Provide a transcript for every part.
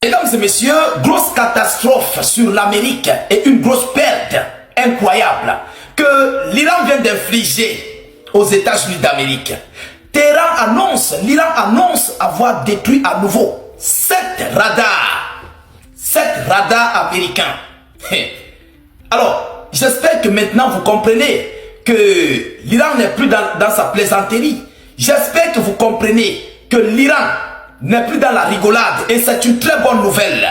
Mesdames et messieurs, grosse catastrophe sur l'Amérique et une grosse perte incroyable que l'Iran vient d'infliger aux États-Unis d'Amérique. L'Iran annonce avoir détruit à nouveau 7 radars américains. Alors, j'espère que maintenant vous comprenez que l'Iran n'est plus dans sa plaisanterie. J'espère que vous comprenez que l'Iran n'est plus dans la rigolade et c'est une très bonne nouvelle.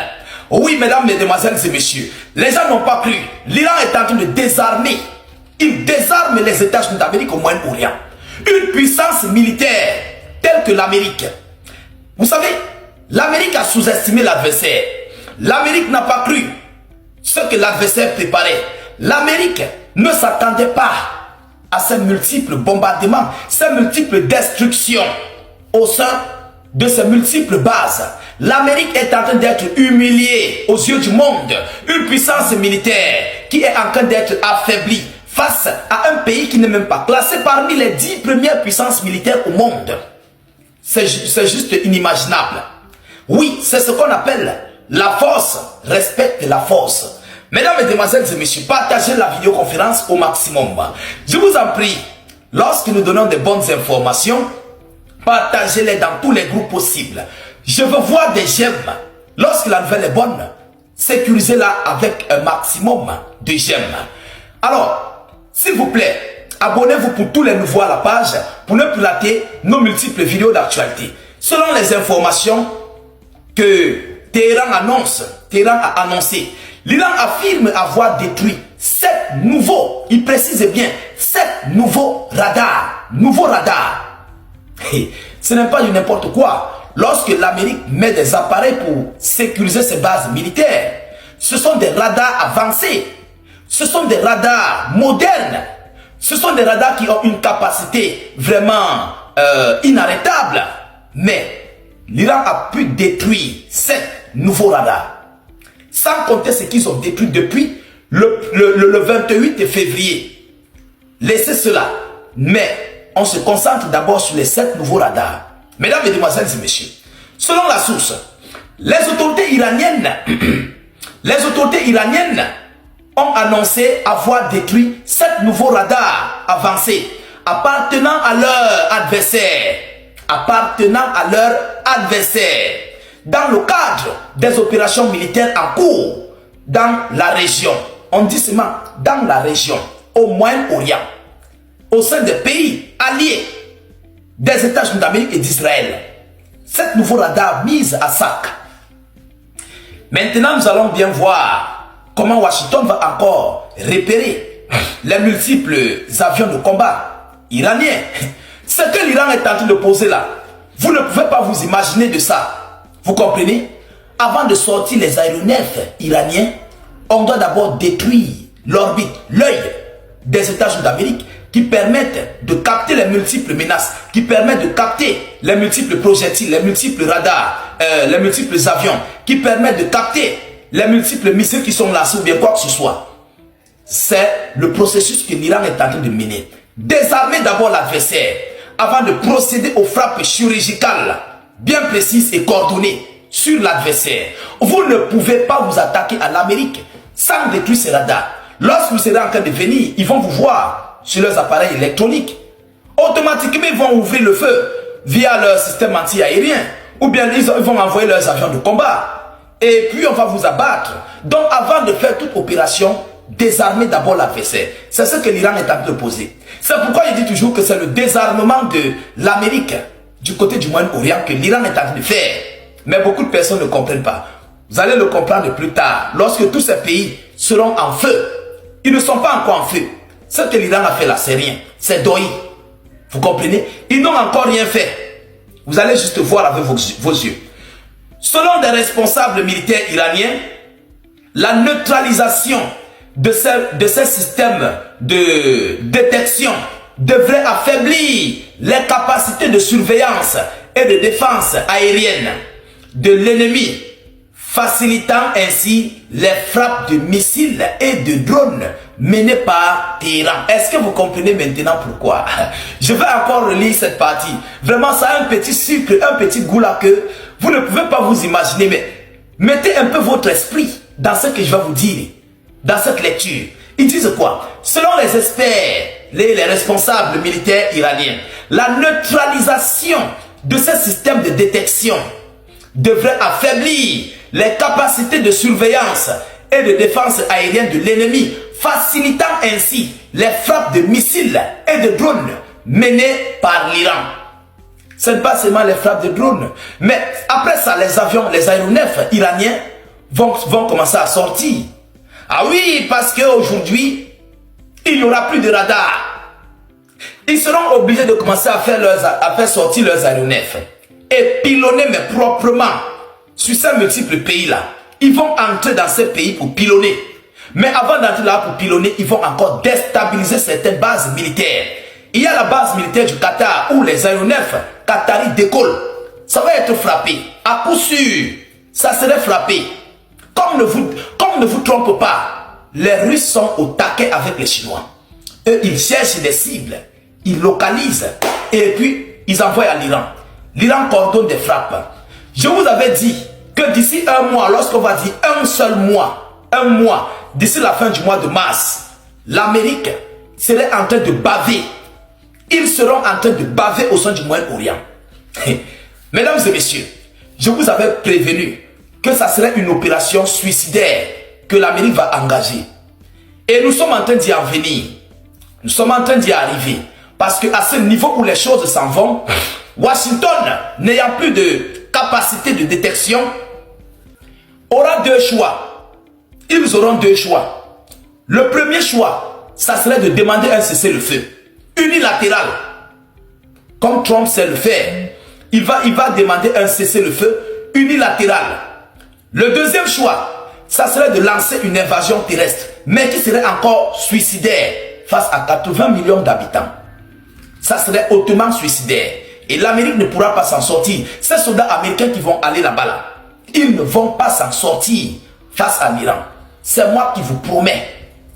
Oui, mesdames, mesdemoiselles et messieurs, les gens n'ont pas cru. L'Iran est en train de désarmer. Il désarme les États-Unis d'Amérique au Moyen-Orient. Une puissance militaire telle que l'Amérique. Vous savez, l'Amérique a sous-estimé l'adversaire. L'Amérique n'a pas cru ce que l'adversaire préparait. L'Amérique ne s'attendait pas à ces multiples bombardements, ces multiples destructions au sein de ces multiples bases. L'Amérique est en train d'être humiliée aux yeux du monde. Une puissance militaire qui est en train d'être affaiblie face à un pays qui n'est même pas classé parmi les 10 premières puissances militaires au monde. C'est juste inimaginable. Oui, c'est ce qu'on appelle la force respecte la force. Mesdames, mesdemoiselles et messieurs, partagez la vidéoconférence au maximum. Je vous en prie, lorsque nous donnons de bonnes informations, partagez-les dans tous les groupes possibles. Je veux voir des j'aime. Lorsque la nouvelle est bonne, sécurisez-la avec un maximum de j'aime. Alors, s'il vous plaît, abonnez-vous pour tous les nouveaux à la page pour ne plus rater nos multiples vidéos d'actualité. Selon les informations que Téhéran a annoncé, l'Iran affirme avoir détruit 7 nouveaux, il précise bien, 7 nouveaux radars. Ce n'est pas du n'importe quoi. Lorsque l'Amérique met des appareils pour sécuriser ses bases militaires, ce sont des radars avancés. Ce sont des radars modernes. Ce sont des radars qui ont une capacité vraiment inarrêtable. Mais l'Iran a pu détruire 7 nouveaux radars. Sans compter ce qu'ils ont détruit depuis le 28 février. Laissez cela. Mais on se concentre d'abord sur les 7 nouveaux radars. Mesdames, mesdemoiselles et messieurs, selon la source, les autorités iraniennes ont annoncé avoir détruit 7 nouveaux radars avancés appartenant à leur adversaire dans le cadre des opérations militaires en cours dans la région. On dit seulement dans la région, au Moyen-Orient, au sein des pays alliés des États-Unis d'Amérique et d'Israël. 7 nouveaux radars mis à sac. Maintenant, nous allons bien voir comment Washington va encore repérer les multiples avions de combat iraniens. Ce que l'Iran est en train de poser là, vous ne pouvez pas vous imaginer de ça. Vous comprenez? Avant de sortir les aéronefs iraniens, on doit d'abord détruire l'orbite, l'œil des États-Unis d'Amérique qui permettent de capter les multiples menaces, qui permettent de capter les multiples projectiles, les multiples radars, les multiples avions, qui permettent de capter les multiples missiles qui sont lancés ou bien quoi que ce soit. C'est le processus que l'Iran est en train de mener. Désarmer d'abord l'adversaire avant de procéder aux frappes chirurgicales bien précises et coordonnées sur l'adversaire. Vous ne pouvez pas vous attaquer à l'Amérique sans détruire ces radars. Lorsque vous serez en train de venir, ils vont vous voir sur leurs appareils électroniques. Automatiquement, ils vont ouvrir le feu via leur système anti-aérien ou bien ils vont envoyer leurs avions de combat. Et puis, on va vous abattre. Donc, avant de faire toute opération, désarmer d'abord l'adversaire. C'est ce que l'Iran est en train de poser. C'est pourquoi il dit toujours que c'est le désarmement de l'Amérique du côté du Moyen-Orient que l'Iran est en train de faire. Mais beaucoup de personnes ne comprennent pas. Vous allez le comprendre plus tard, lorsque tous ces pays seront en feu. Ils ne sont pas encore en feu. Ce que l'Iran a fait là, c'est rien. C'est Dohi. Vous comprenez? Ils n'ont encore rien fait. Vous allez juste voir avec vos yeux. Selon des responsables militaires iraniens, la neutralisation de ces systèmes de détection devrait affaiblir les capacités de surveillance et de défense aérienne de l'ennemi, facilitant ainsi les frappes de missiles et de drones menées par Téhéran. Est-ce que vous comprenez maintenant pourquoi? Je vais encore relire cette partie. Vraiment, ça a un petit sucre, un petit goût là que vous ne pouvez pas vous imaginer. Mais Mettez un peu votre esprit dans ce que je vais vous dire, dans cette lecture. Ils disent quoi? Selon les experts, les responsables militaires iraniens, la neutralisation de ce système de détection devrait affaiblir les capacités de surveillance et de défense aérienne de l'ennemi, facilitant ainsi les frappes de missiles et de drones menées par l'Iran. Ce n'est pas seulement les frappes de drones, mais après ça, les avions, les aéronefs iraniens vont commencer à sortir. Ah oui, parce qu'aujourd'hui, il n'y aura plus de radar. Ils seront obligés de commencer à faire sortir leurs aéronefs et pilonner, mais proprement, sur ces multiples pays-là. Ils vont entrer dans ces pays pour pilonner. Mais avant d'entrer là pour pilonner, ils vont encore déstabiliser certaines bases militaires. Il y a la base militaire du Qatar où les aéronefs qataris décollent. Ça va être frappé. À coup sûr, ça serait frappé. Comme ne vous trompe pas, les Russes sont au taquet avec les Chinois. Eux, ils cherchent des cibles. Ils localisent. Et puis, ils envoient à l'Iran. L'Iran coordonne des frappes. Je vous avais dit que d'ici un mois, lorsqu'on va dire un seul mois, d'ici la fin du mois de mars, l'Amérique serait en train de baver. Ils seront en train de baver au sein du Moyen-Orient. Mesdames et messieurs, je vous avais prévenu que ça serait une opération suicidaire que l'Amérique va engager. Et nous sommes en train d'y en venir. Nous sommes en train d'y arriver. Parce qu'à ce niveau où les choses s'en vont, Washington, n'ayant plus de capacité de détection, aura deux choix. Ils auront deux choix. Le premier choix, ça serait de demander un cessez-le-feu unilatéral. Comme Trump sait le faire, il va demander un cessez-le-feu unilatéral. Le deuxième choix, ça serait de lancer une invasion terrestre, mais qui serait encore suicidaire face à 80 millions d'habitants. Ça serait hautement suicidaire. Et l'Amérique ne pourra pas s'en sortir. Ces soldats américains qui vont aller là-bas, là, ils ne vont pas s'en sortir face à l'Iran. C'est moi qui vous promets.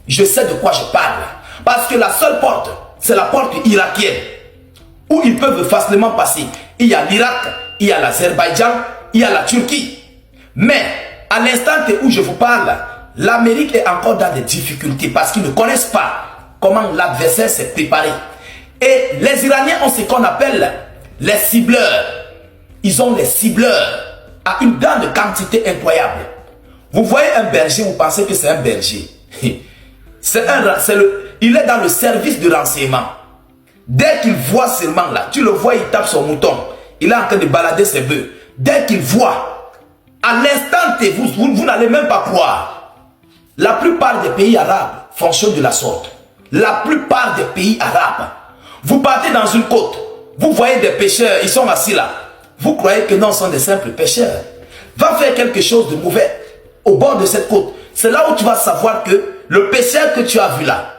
Je sais de quoi je parle. Parce que la seule porte, c'est la porte irakienne, où ils peuvent facilement passer. Il y a l'Irak, il y a l'Azerbaïdjan, il y a la Turquie. Mais, à l'instant où je vous parle, l'Amérique est encore dans des difficultés parce qu'ils ne connaissent pas comment l'adversaire s'est préparé. Et les Iraniens ont ce qu'on appelle les cibleurs. Ils ont les cibleurs à une grande quantité incroyable. Vous voyez un berger, vous pensez que c'est un berger. Il est dans le service de renseignement. Dès qu'il voit seulement là, tu le vois, il tape son mouton. Il est en train de balader ses bœufs. Dès qu'il voit, à l'instant T, vous n'allez même pas croire. La plupart des pays arabes fonctionnent de la sorte. La plupart des pays arabes. Vous partez dans une côte, vous voyez des pêcheurs, ils sont assis là. Vous croyez que non, ce sont des simples pêcheurs. Va faire quelque chose de mauvais au bord de cette côte. C'est là où tu vas savoir que le pêcheur que tu as vu là,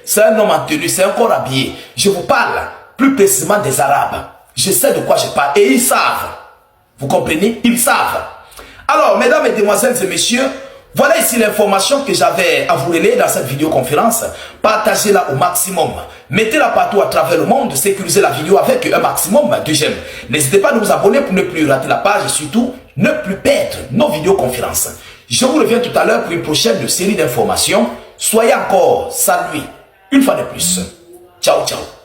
c'est un homme en tenue, c'est un corps habillé. Je vous parle plus précisément des Arabes. Je sais de quoi je parle et ils savent. Vous comprenez? Ils savent. Alors, mesdames, mesdemoiselles et messieurs, voilà ici l'information que j'avais à vous relayer dans cette vidéoconférence. Partagez-la au maximum. Mettez-la partout à travers le monde. Sécurisez la vidéo avec un maximum de j'aime. N'hésitez pas à vous abonner pour ne plus rater la page et surtout ne plus perdre nos vidéoconférences. Je vous reviens tout à l'heure pour une prochaine série d'informations. Soyez encore salués une fois de plus. Ciao, ciao.